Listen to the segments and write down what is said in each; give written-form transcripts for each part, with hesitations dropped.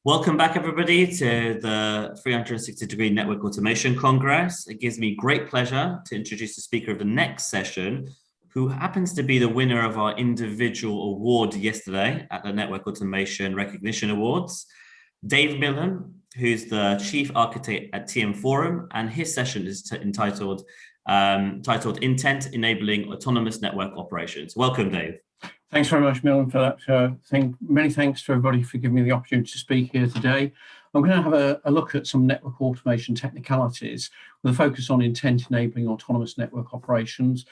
Welcome back, everybody, to the 360-degree Network Automation Congress. It gives me great pleasure to introduce the speaker of the next session, who happens to be the winner of our individual award yesterday at the Network Automation Recognition Awards, Dave Millen, who's the Chief Architect at TM Forum, and his session is titled Intent Enabling Autonomous Network Operations. Welcome, Dave. Thanks very much, Millen, for that thing. Many thanks to everybody for giving me the opportunity to speak here today. I'm going to have a look at some network automation technicalities with a focus on intent enabling autonomous network operations.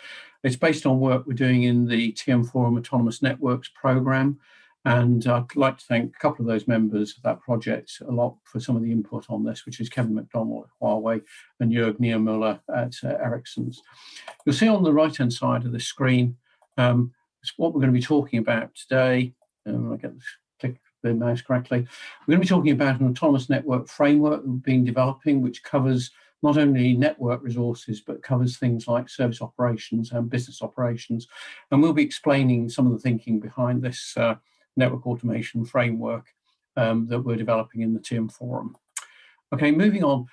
It's based on work we're doing in the TM Forum Autonomous Networks program, and I'd like to thank a couple of those members of that project a lot for some of the input on this, which is Kevin McDonald at Huawei and Jörg Niemöller at Ericsson's. You'll see on the right-hand side of the screen what we're going to be talking about today. I get this, click the mouse correctly. We're going to be talking about an autonomous network framework that we've been developing, which covers not only network resources, but covers things like service operations and business operations. And we'll be explaining some of the thinking behind this network automation framework that we're developing in the TM Forum. Okay, moving on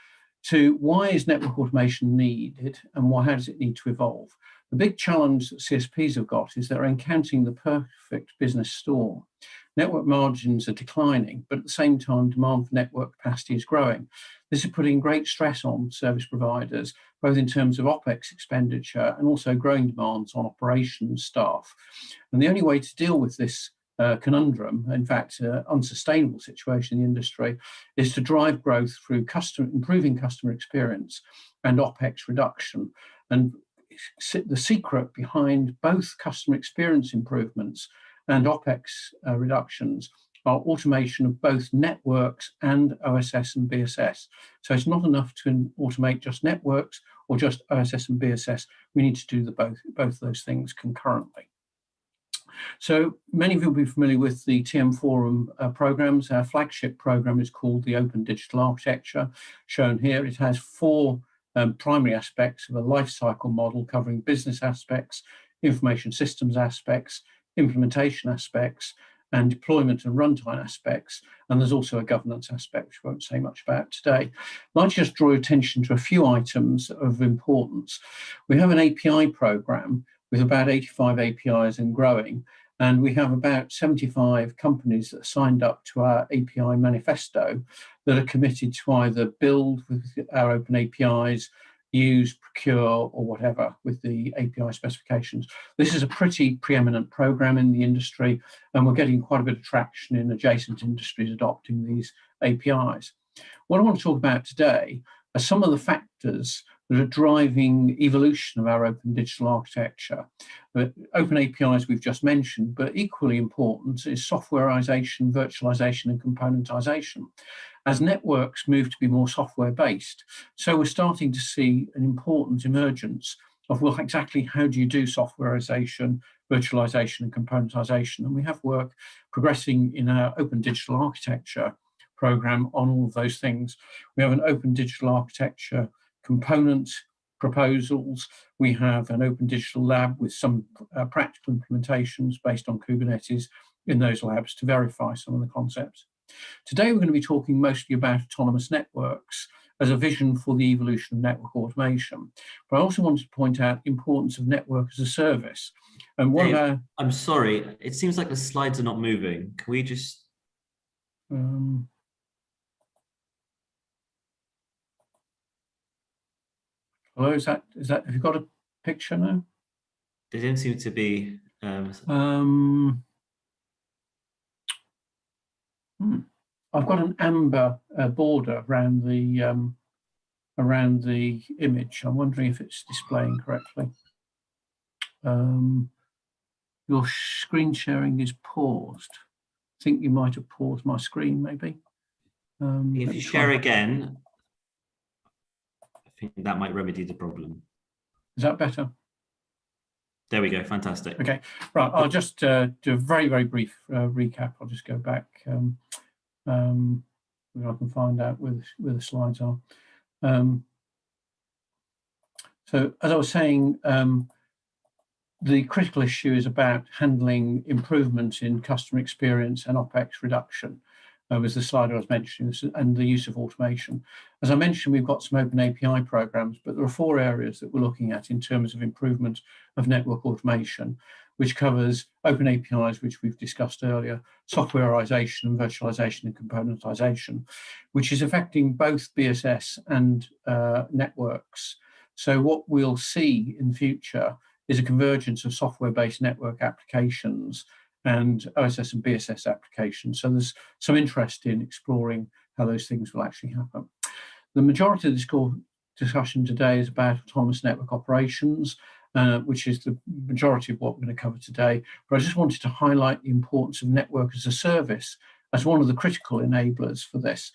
to why is network automation needed and how does it need to evolve? The big challenge that CSPs have got is they're encountering the perfect business storm. Network margins are declining, but at the same time, demand for network capacity is growing. This is putting great stress on service providers, both in terms of OpEx expenditure and also growing demands on operations staff. And the only way to deal with this conundrum, in fact, unsustainable situation in the industry, is to drive growth through improving customer experience and OpEx reduction. And the secret behind both customer experience improvements and OpEx reductions are automation of both networks and OSS and BSS. So it's not enough to automate just networks or just OSS and BSS. We need to do both of those things concurrently. So many of you will be familiar with the TM Forum programs. Our flagship program is called the Open Digital Architecture, shown here. It has four primary aspects of a life cycle model covering business aspects, information systems aspects, implementation aspects, and deployment and runtime aspects. And there's also a governance aspect, which I won't say much about today. I'd like to just draw attention to a few items of importance. We have an API program with about 85 APIs and growing, and we have about 75 companies that are signed up to our API manifesto that are committed to either build with our open APIs, use, procure, or whatever with the API specifications. This is a pretty preeminent program in the industry, and we're getting quite a bit of traction in adjacent industries adopting these APIs. What I want to talk about today are some of the factors that are driving evolution of our open digital architecture. Open APIs we've just mentioned, but equally important is softwareization, virtualization, and componentization. As networks move to be more software-based, so we're starting to see an important emergence of, well, exactly how do you do softwareization, virtualization, and componentization? And we have work progressing in our open digital architecture program on all of those things. We have an open digital architecture component proposals. We have an open digital lab with some practical implementations based on Kubernetes in those labs to verify some of the concepts. Today, we're going to be talking mostly about autonomous networks as a vision for the evolution of network automation. But I also wanted to point out the importance of network as a service. And what Dave, I'm sorry, it seems like the slides are not moving. Can we just... Hello, is that, have you got a picture now? They don't seem to be... I've got an amber border around the image. I'm wondering if it's displaying correctly. Your screen sharing is paused. I think you might have paused my screen, maybe. If you share again, I think that might remedy the problem. Is that better? There we go, fantastic. Okay, right, I'll just do a very, very brief recap. I'll just go back. I can find out where the slides are. So as I was saying, the critical issue is about handling improvements in customer experience and OpEx reduction. was the slide I was mentioning, and the use of automation. As I mentioned, we've got some open API programs, but there are 4 areas that we're looking at in terms of improvement of network automation, which covers open APIs, which we've discussed earlier, softwareization and virtualization and componentization, which is affecting both BSS and networks. So what we'll see in the future is a convergence of software-based network applications and OSS and BSS applications. So there's some interest in exploring how those things will actually happen. The majority of this discussion today is about autonomous network operations, which is the majority of what we're going to cover today. But I just wanted to highlight the importance of network as a service as one of the critical enablers for this.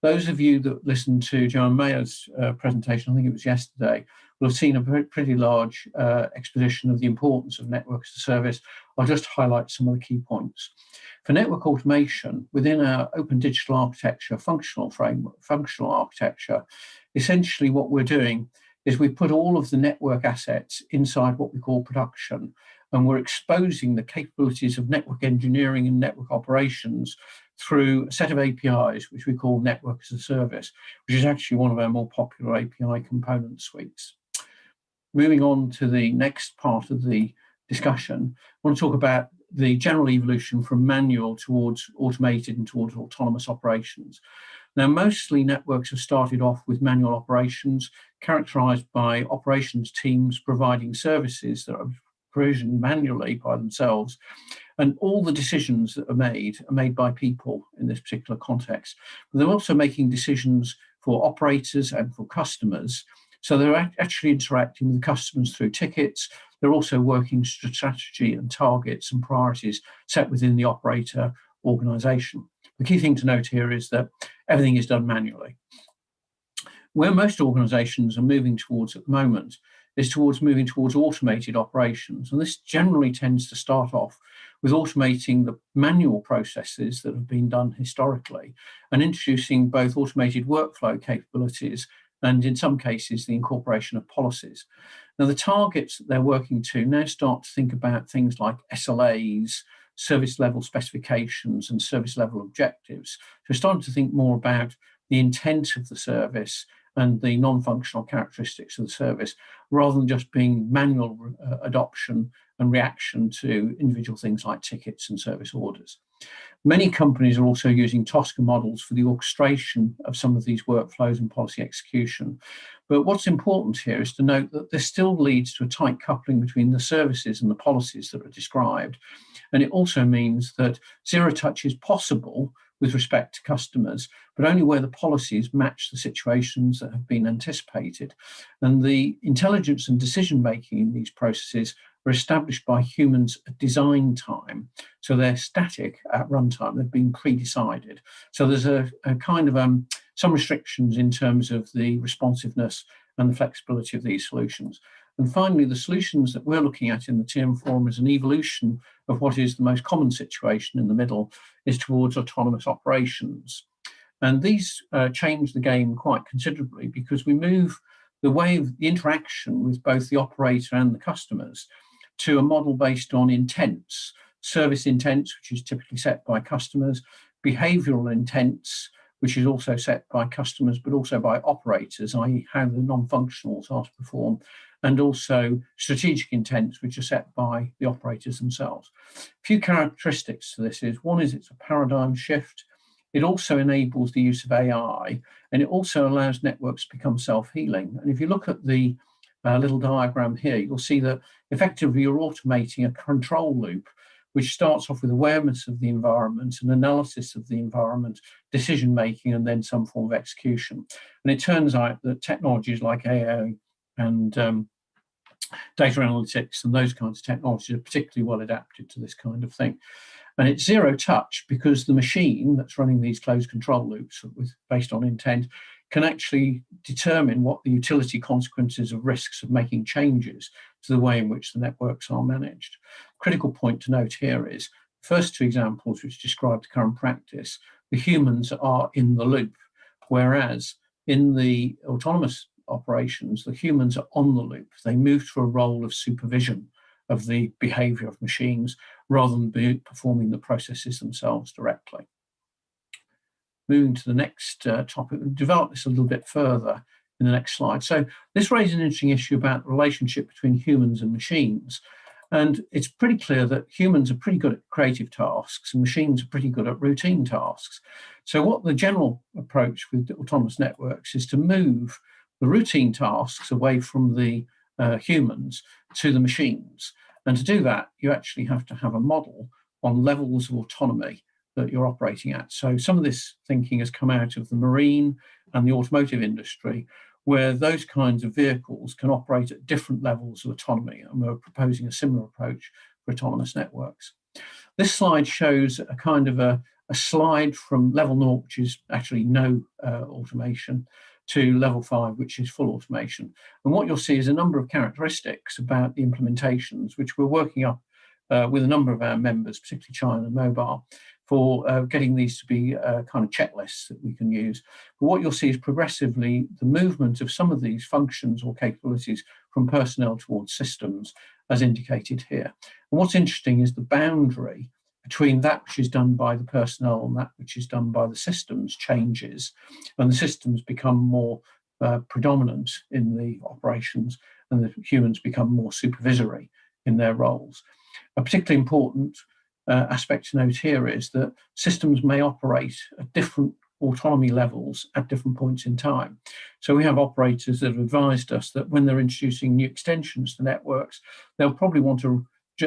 Those of you that listened to Joan Mayer's presentation, I think it was yesterday, will have seen a pretty large exposition of the importance of network as a service. I'll just highlight some of the key points. For network automation, within our open digital architecture, functional framework, functional architecture, essentially what we're doing is we put all of the network assets inside what we call production, and we're exposing the capabilities of network engineering and network operations through a set of APIs, which we call network as a service, which is actually one of our more popular API component suites. Moving on to the next part of the discussion, I want to talk about the general evolution from manual towards automated and towards autonomous operations. Now, mostly networks have started off with manual operations, characterized by operations teams providing services that are provisioned manually by themselves. And all the decisions that are made by people in this particular context. But they're also making decisions for operators and for customers. So they're actually interacting with the customers through tickets. They're also working strategy and targets and priorities set within the operator organization. The key thing to note here is that everything is done manually. Where most organizations are moving towards at the moment is moving towards automated operations. And this generally tends to start off with automating the manual processes that have been done historically and introducing both automated workflow capabilities and, in some cases, the incorporation of policies. Now, the targets that they're working to now start to think about things like SLAs, service level specifications, and service level objectives. So we're starting to think more about the intent of the service and the non-functional characteristics of the service, rather than just being manual adoption and reaction to individual things like tickets and service orders. Many companies are also using Tosca models for the orchestration of some of these workflows and policy execution. But what's important here is to note that this still leads to a tight coupling between the services and the policies that are described. And it also means that zero touch is possible with respect to customers, but only where the policies match the situations that have been anticipated. And the intelligence and decision-making in these processes are established by humans at design time. So they're static at runtime, they've been pre-decided. So there's a kind of some restrictions in terms of the responsiveness and the flexibility of these solutions. And finally, the solutions that we're looking at in the TM Forum is an evolution of what is the most common situation in the middle, is towards autonomous operations. And these change the game quite considerably because we move the way of the interaction with both the operator and the customers to a model based on intents, service intents, which is typically set by customers, behavioral intents, which is also set by customers, but also by operators, i.e. how the non-functionals are to perform, and also strategic intents, which are set by the operators themselves. A few characteristics to this is, one is it's a paradigm shift. It also enables the use of AI, and it also allows networks to become self-healing. And if you look at the little diagram here, you'll see that effectively you're automating a control loop, which starts off with awareness of the environment and analysis of the environment, decision-making, and then some form of execution. And it turns out that technologies like AI and data analytics and those kinds of technologies are particularly well adapted to this kind of thing. And it's zero touch because the machine that's running these closed control loops based on intent can actually determine what the utility consequences of risks of making changes to the way in which the networks are managed. Critical point to note here is the first two examples which describe the current practice, the humans are in the loop, whereas in the autonomous operations, the humans are on the loop. They move to a role of supervision of the behavior of machines rather than performing the processes themselves directly. moving to the next topic, we'll develop this a little bit further in the next slide. So this raises an interesting issue about the relationship between humans and machines. And it's pretty clear that humans are pretty good at creative tasks and machines are pretty good at routine tasks. So what the general approach with autonomous networks is to move the routine tasks away from the humans to the machines. And to do that, you actually have to have a model on levels of autonomy that you're operating at. So some of this thinking has come out of the marine and the automotive industry, where those kinds of vehicles can operate at different levels of autonomy. And we're proposing a similar approach for autonomous networks. This slide shows a kind of a slide from level 0, which is actually no automation, to level 5, which is full automation. And what you'll see is a number of characteristics about the implementations, which we're working up with a number of our members, particularly China and Mobile, for getting these to be kind of checklists that we can use. But what you'll see is progressively the movement of some of these functions or capabilities from personnel towards systems, as indicated here. And what's interesting is the boundary between that which is done by the personnel and that which is done by the systems changes, and the systems become more predominant in the operations, and the humans become more supervisory in their roles. A particularly important aspect to note here is that systems may operate at different autonomy levels at different points in time. So we have operators that have advised us that when they're introducing new extensions to networks, they'll probably want to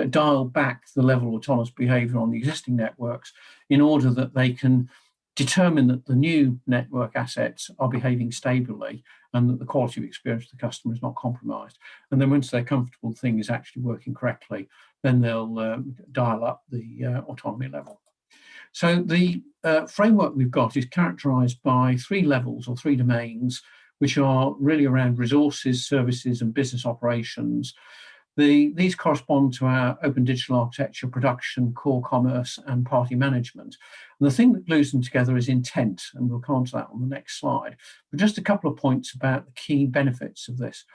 dial back the level of autonomous behavior on the existing networks in order that they can determine that the new network assets are behaving stably and that the quality of experience of the customer is not compromised. And then once they're comfortable the thing is actually working correctly, then they'll dial up the autonomy level. So the framework we've got is characterized by 3 levels or 3 domains, which are really around resources, services, and business operations. These correspond to our open digital architecture, production, core commerce, and party management. And the thing that glues them together is intent, and we'll come on to that on the next slide. But just a couple of points about the key benefits of this.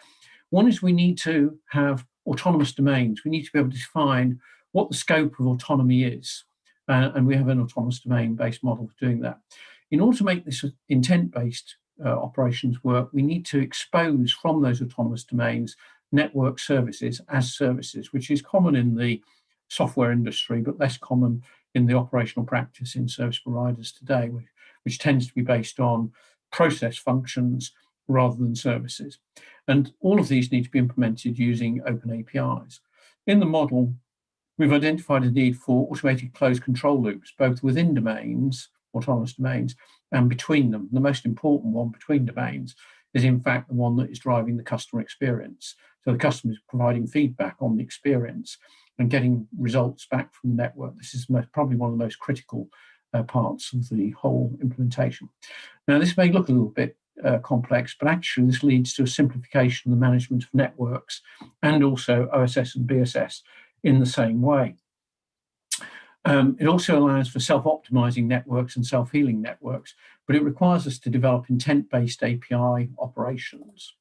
One is we need to have autonomous domains. We need to be able to define what the scope of autonomy is. And we have an autonomous domain-based model for doing that. In order to make this intent-based operations work, we need to expose from those autonomous domains network services as services, which is common in the software industry, but less common in the operational practice in service providers today, which tends to be based on process functions rather than services. And all of these need to be implemented using open APIs. In the model, we've identified a need for automated closed control loops, both within domains, autonomous domains, and between them. The most important one between domains is in fact the one that is driving the customer experience. So the customer is providing feedback on the experience and getting results back from the network. This is probably one of the most critical parts of the whole implementation. Now, this may look a little bit complex, but actually this leads to a simplification of the management of networks and also OSS and BSS in the same way. It also allows for self-optimizing networks and self-healing networks, but it requires us to develop intent-based API operations.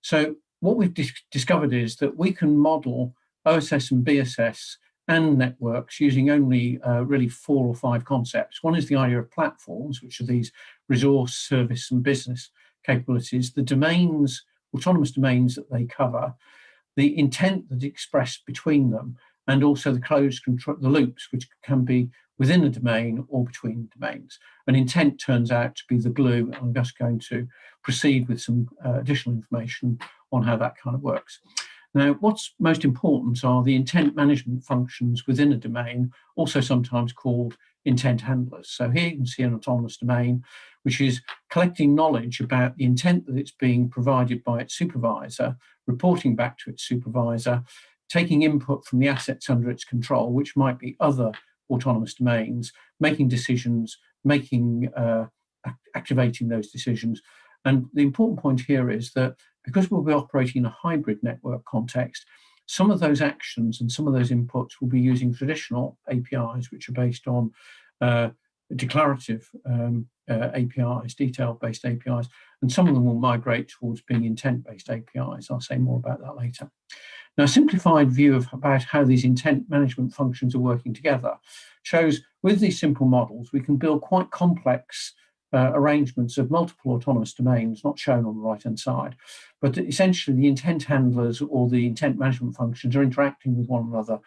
So what we've discovered is that we can model OSS and BSS and networks using only really 4 or 5 concepts. One is the idea of platforms, which are these resource, service, and business capabilities, the domains, autonomous domains that they cover, the intent that's expressed between them, and also the closed control, the loops, which can be within a domain or between domains. And intent turns out to be the glue. I'm just going to proceed with some additional information on how that kind of works. Now, what's most important are the intent management functions within a domain, also sometimes called intent handlers. So here you can see an autonomous domain, which is collecting knowledge about the intent that it's being provided by its supervisor, reporting back to its supervisor, taking input from the assets under its control, which might be other autonomous domains, making decisions, activating those decisions. And the important point here is that because we'll be operating in a hybrid network context, some of those actions and some of those inputs will be using traditional APIs, which are based on declarative APIs, detail-based APIs, and some of them will migrate towards being intent-based APIs. I'll say more about that later. Now, a simplified view about how these intent management functions are working together shows with these simple models, we can build quite complex arrangements of multiple autonomous domains, not shown on the right-hand side, but essentially the intent handlers or the intent management functions are interacting with one another,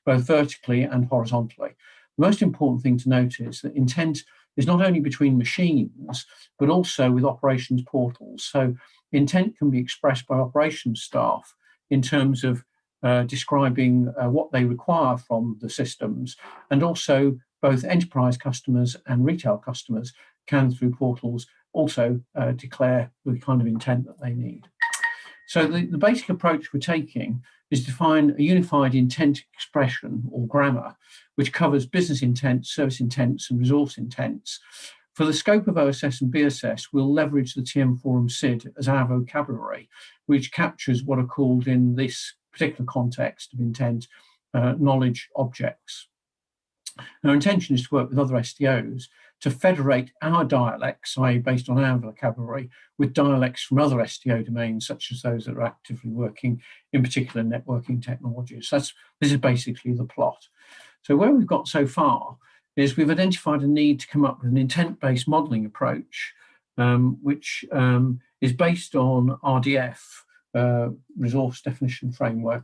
both vertically and horizontally. The most important thing to note is that intent is not only between machines, but also with operations portals. So intent can be expressed by operations staff in terms of describing what they require from the systems, and also both enterprise customers and retail customers can, through portals, also declare the kind of intent that they need. So the basic approach we're taking is to find a unified intent expression or grammar, which covers business intents, service intents, and resource intents. For the scope of OSS and BSS, we'll leverage the TM Forum SID as our vocabulary, which captures what are called, in this particular context of intent, knowledge objects. Our intention is to work with other SDOs to federate our dialects, i.e. based on our vocabulary, with dialects from other SDO domains, such as those that are actively working in particular networking technologies. This is basically the plot. So where we've got so far is we've identified a need to come up with an intent-based modeling approach, which is based on RDF, Resource Definition Framework.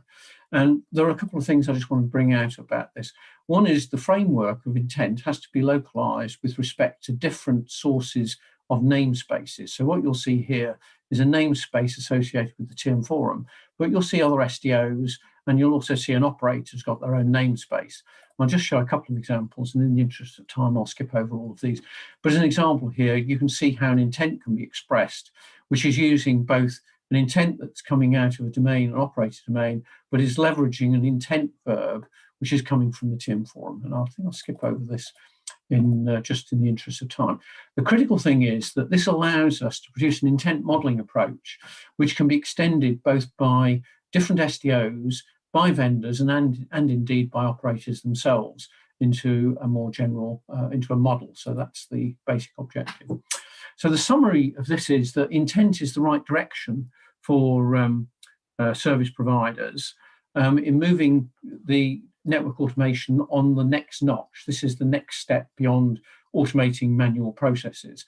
And there are a couple of things I just want to bring out about this. One is the framework of intent has to be localized with respect to different sources of namespaces. So what you'll see here is a namespace associated with the TM Forum, but you'll see other SDOs, and you'll also see an operator who's got their own namespace. I'll just show a couple of examples, and in the interest of time, I'll skip over all of these. But as an example here, you can see how an intent can be expressed, which is using both an intent that's coming out of a domain, an operator domain, but is leveraging an intent verb, which is coming from the TM Forum. And I think I'll skip over this just in the interest of time. The critical thing is that this allows us to produce an intent modeling approach, which can be extended both by different SDOs, by vendors, and indeed by operators themselves into a more general, into a model. So that's the basic objective. So the summary of this is that intent is the right direction for service providers in moving the network automation on the next notch. This is the next step beyond automating manual processes.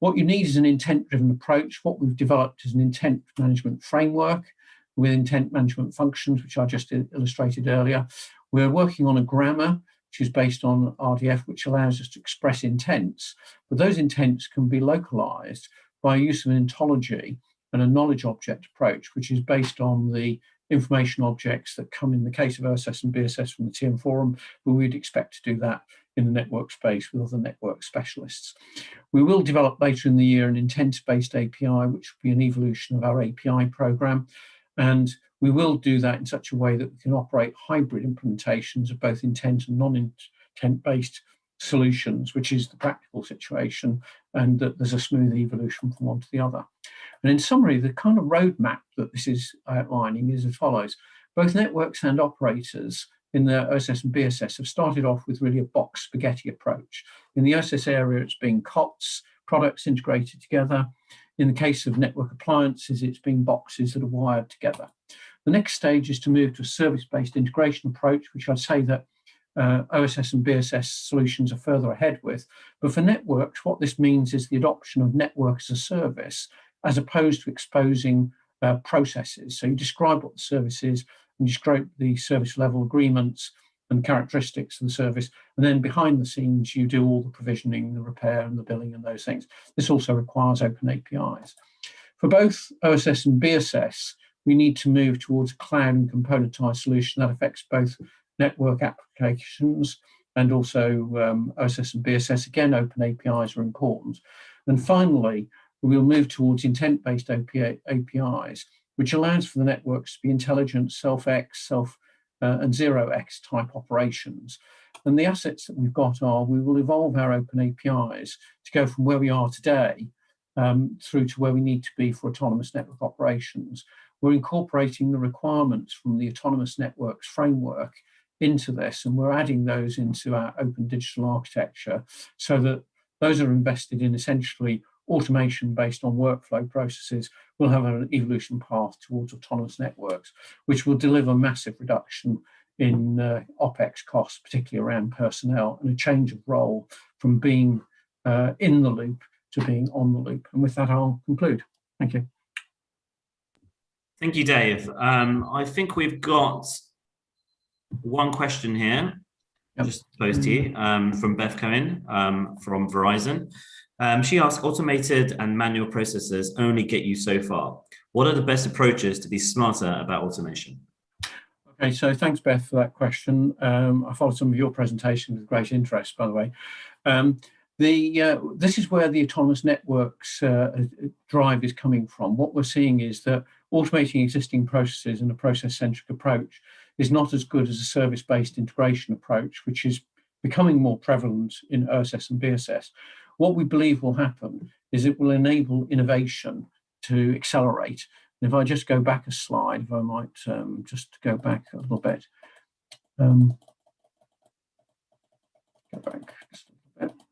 What you need is an intent-driven approach. What we've developed is an intent management framework with intent management functions, which I just illustrated earlier. We're working on a grammar, which is based on RDF, which allows us to express intents, but those intents can be localized by use of an ontology and a knowledge object approach, which is based on the information objects that come in the case of OSS and BSS from the TM Forum, but we'd expect to do that in the network space with other network specialists. We will develop later in the year an intent-based API, which will be an evolution of our API program. And we will do that in such a way that we can operate hybrid implementations of both intent and non-intent-based solutions, which is the practical situation, and that there's a smooth evolution from one to the other. And in summary, the kind of roadmap that this is outlining is as follows. Both networks and operators in the OSS and BSS have started off with really a box spaghetti approach. In the OSS area, it's being COTS, products integrated together. In the case of network appliances, it's being boxes that are wired together. The next stage is to move to a service-based integration approach, which I'd say that OSS and BSS solutions are further ahead with. But for networks, what this means is the adoption of network as a service, as opposed to exposing processes. So you describe what the service is, and you describe the service level agreements and characteristics of the service, and then behind the scenes you do all the provisioning, the repair and the billing and those things. This also requires open APIs. For both OSS and BSS, we need to move towards a cloud and componentized solution that affects both network applications and also OSS and BSS. Again, open APIs are important. And finally, we'll move towards intent-based APIs, which allows for the networks to be intelligent, self-X, and zero-X type operations. And the assets that we've got are, we will evolve our open APIs to go from where we are today through to where we need to be for autonomous network operations. We're incorporating the requirements from the autonomous networks framework into this, and we're adding those into our open digital architecture so that those are invested in essentially automation based on workflow processes. Will have an evolution path towards autonomous networks, which will deliver massive reduction in OPEX costs, particularly around personnel, and a change of role from being in the loop to being on the loop. And with that, I'll conclude. Thank you. Thank you, Dave. I think we've got one question here, just posed to you, from Beth Cohen from Verizon. She asked, automated and manual processes only get you so far. What are the best approaches to be smarter about automation? Okay, so thanks, Beth, for that question. I followed some of your presentation with great interest, by the way. This is where the autonomous networks drive is coming from. What we're seeing is that automating existing processes and a process-centric approach is not as good as a service-based integration approach, which is becoming more prevalent in OSS and BSS. What we believe will happen is it will enable innovation to accelerate. And if I just go back a slide, if I might just go back a little bit. Go back just a little bit.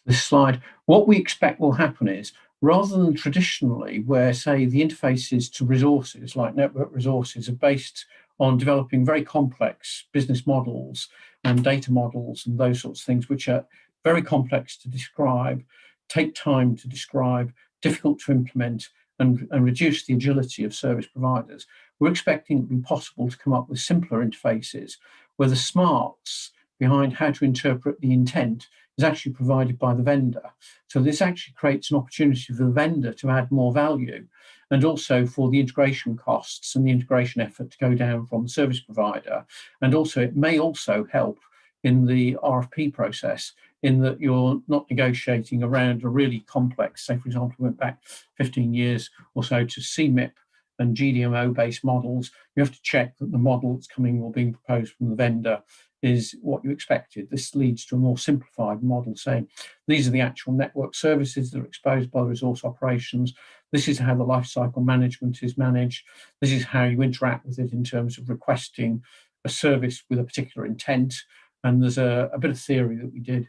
This slide, what we expect will happen is, rather than traditionally where, say, the interfaces to resources like network resources are based on developing very complex business models and data models and those sorts of things, which are very complex to describe, take time to describe, difficult to implement, and reduce the agility of service providers. We're expecting it to be possible to come up with simpler interfaces where the smarts behind how to interpret the intent is actually provided by the vendor. So this actually creates an opportunity for the vendor to add more value, and also for the integration costs and the integration effort to go down from the service provider. And also it may also help in the RFP process, in that you're not negotiating around a really complex, say for example, we went back 15 years or so to CMIP and GDMO-based models. You have to check that the model that's coming or being proposed from the vendor is what you expected. This leads to a more simplified model saying, these are the actual network services that are exposed by the resource operations. This is how the lifecycle management is managed. This is how you interact with it in terms of requesting a service with a particular intent. And there's a bit of theory that we did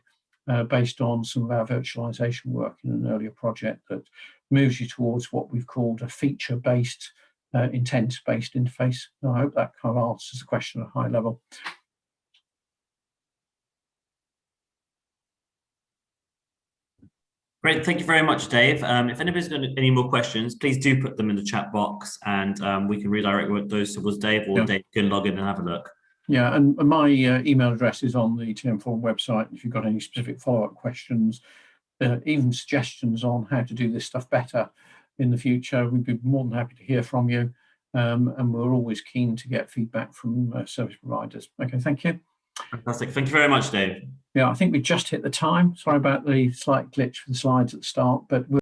based on some of our virtualization work in an earlier project that moves you towards what we've called a feature-based, intent-based interface. And I hope that kind of answers the question at a high level. Great, thank you very much, Dave. If anybody's got any more questions, please do put them in the chat box, and we can redirect those towards Dave, or Dave can log in and have a look. Yeah, and my email address is on the TM Forum website. If you've got any specific follow-up questions, even suggestions on how to do this stuff better in the future, we'd be more than happy to hear from you. And we're always keen to get feedback from service providers. Okay, thank you. Fantastic. Thank you very much, Dave. Yeah, I think we just hit the time. Sorry about the slight glitch for the slides at the start, but